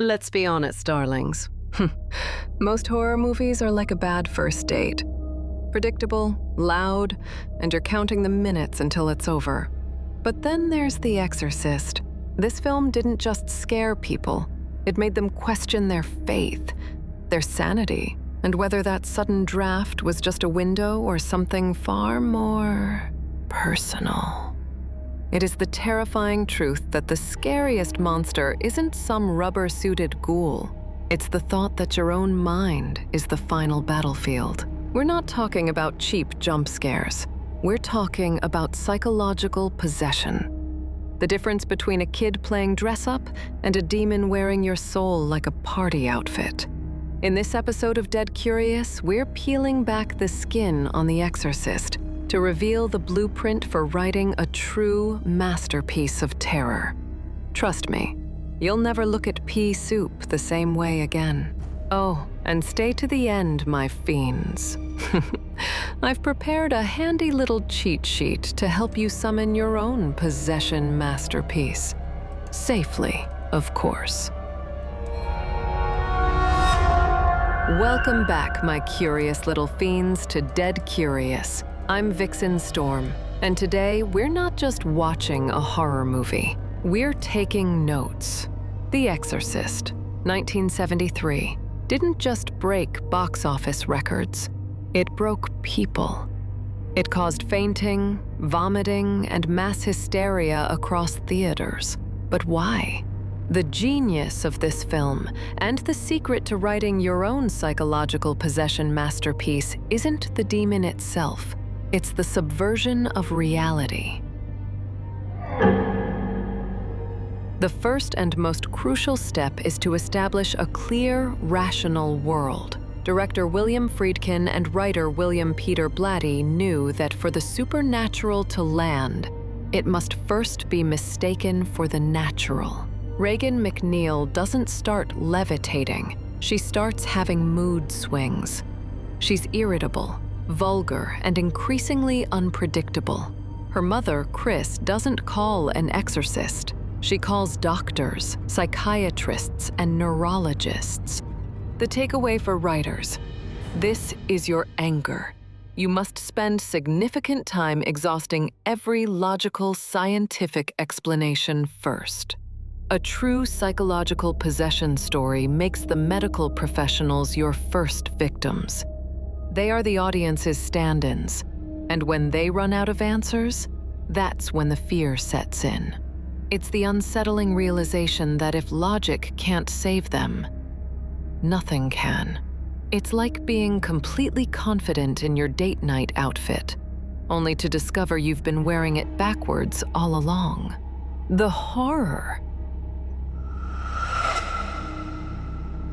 Let's be honest, darlings. Most horror movies are like a bad first date. Predictable, loud, and you're counting the minutes until it's over. But then there's The Exorcist. This film didn't just scare people. It made them question their faith, their sanity, and whether that sudden draft was just a window or something far more personal. It is the terrifying truth that the scariest monster isn't some rubber-suited ghoul. It's the thought that your own mind is the final battlefield. We're not talking about cheap jump scares. We're talking about psychological possession. The difference between a kid playing dress-up and a demon wearing your soul like a party outfit. In this episode of Dead Curious, we're peeling back the skin on The Exorcist to reveal the blueprint for writing a true masterpiece of terror. Trust me, you'll never look at pea soup the same way again. Oh, and stay to the end, my fiends. I've prepared a handy little cheat sheet to help you summon your own possession masterpiece. Safely, of course. Welcome back, my curious little fiends, to Dead Curious. I'm Vyxen Storm, and today we're not just watching a horror movie. We're taking notes. The Exorcist, 1973, didn't just break box office records. It broke people. It caused fainting, vomiting, and mass hysteria across theaters. But why? The genius of this film and the secret to writing your own psychological possession masterpiece isn't the demon itself. It's the subversion of reality. The first and most crucial step is to establish a clear, rational world. Director William Friedkin and writer William Peter Blatty knew that for the supernatural to land, it must first be mistaken for the natural. Regan McNeil doesn't start levitating. She starts having mood swings. She's irritable, vulgar, and increasingly unpredictable. Her mother, Chris, doesn't call an exorcist. She calls doctors, psychiatrists, and neurologists. The takeaway for writers: this is your anger. You must spend significant time exhausting every logical, scientific explanation first. A true psychological possession story makes the medical professionals your first victims. They are the audience's stand-ins, and when they run out of answers, that's when the fear sets in. It's the unsettling realization that if logic can't save them, nothing can. It's like being completely confident in your date night outfit, only to discover you've been wearing it backwards all along. The horror.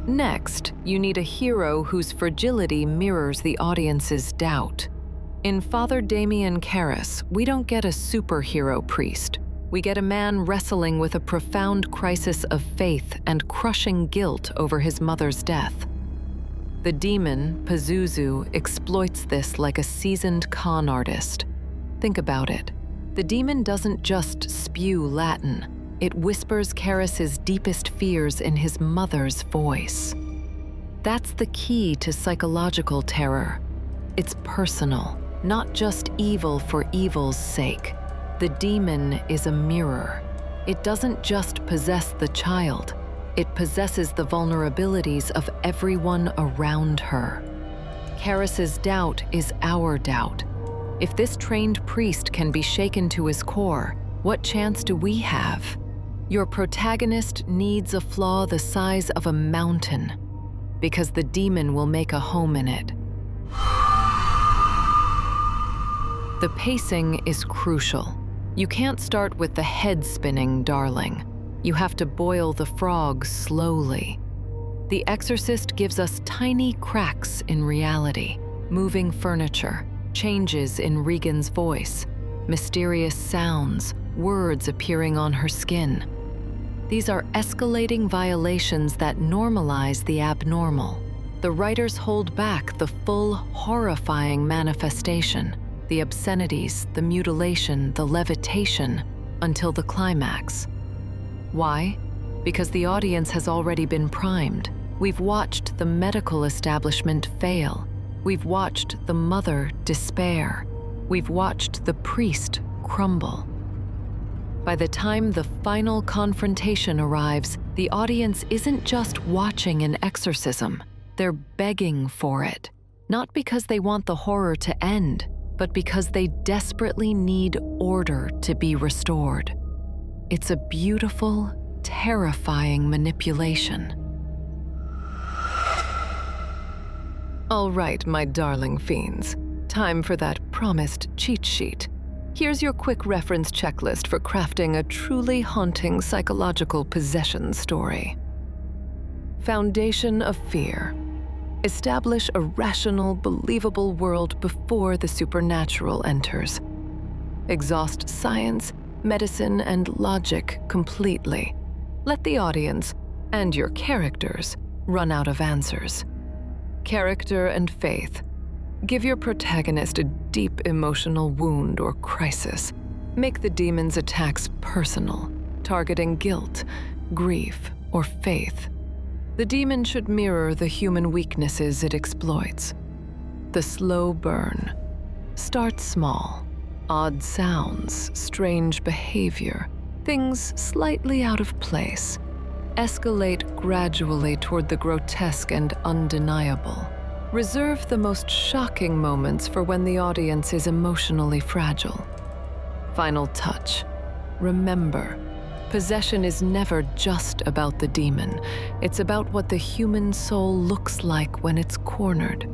Next, you need a hero whose fragility mirrors the audience's doubt. In Father Damien Karras, we don't get a superhero priest. We get a man wrestling with a profound crisis of faith and crushing guilt over his mother's death. The demon, Pazuzu, exploits this like a seasoned con artist. Think about it. The demon doesn't just spew Latin. It whispers Karras's deepest fears in his mother's voice. That's the key to psychological terror. It's personal, not just evil for evil's sake. The demon is a mirror. It doesn't just possess the child. It possesses the vulnerabilities of everyone around her. Karras's doubt is our doubt. If this trained priest can be shaken to his core, what chance do we have? Your protagonist needs a flaw the size of a mountain, because the demon will make a home in it. The pacing is crucial. You can't start with the head spinning, darling. You have to boil the frog slowly. The Exorcist gives us tiny cracks in reality, moving furniture, changes in Regan's voice, mysterious sounds, words appearing on her skin. These are escalating violations that normalize the abnormal. The writers hold back the full, horrifying manifestation, the obscenities, the mutilation, the levitation, until the climax. Why? Because the audience has already been primed. We've watched the medical establishment fail. We've watched the mother despair. We've watched the priest crumble. By the time the final confrontation arrives, the audience isn't just watching an exorcism, they're begging for it. Not because they want the horror to end, but because they desperately need order to be restored. It's a beautiful, terrifying manipulation. All right, my darling fiends. Time for that promised cheat sheet. Here's your quick reference checklist for crafting a truly haunting psychological possession story. Foundation of fear. Establish a rational, believable world before the supernatural enters. Exhaust science, medicine, and logic completely. Let the audience, and your characters, run out of answers. Character and faith. Give your protagonist a deep emotional wound or crisis. Make the demon's attacks personal, targeting guilt, grief, or faith. The demon should mirror the human weaknesses it exploits. The slow burn. Start small. Odd sounds, strange behavior, things slightly out of place. Escalate gradually toward the grotesque and undeniable. Reserve the most shocking moments for when the audience is emotionally fragile. Final touch. Remember, possession is never just about the demon. It's about what the human soul looks like when it's cornered.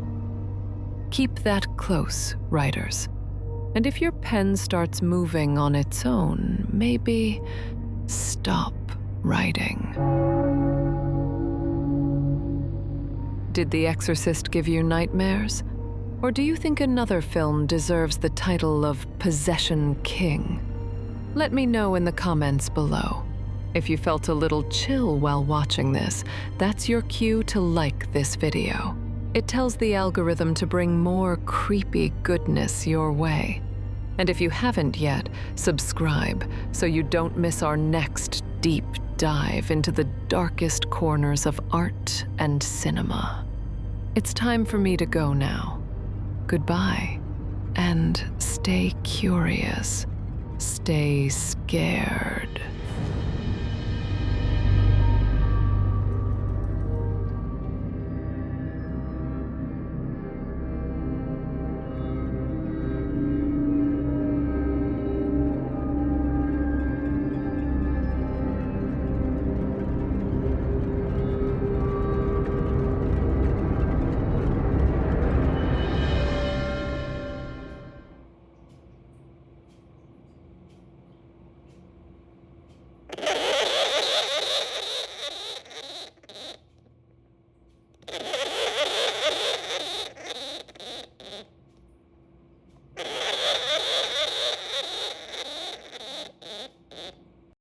Keep that close, writers. And if your pen starts moving on its own, maybe stop writing. Did The Exorcist give you nightmares? Or do you think another film deserves the title of Possession King? Let me know in the comments below. If you felt a little chill while watching this, that's your cue to like this video. It tells the algorithm to bring more creepy goodness your way. And if you haven't yet, subscribe so you don't miss our next deep dive into the darkest corners of art and cinema. It's time for me to go now. Goodbye, and stay curious, stay scared.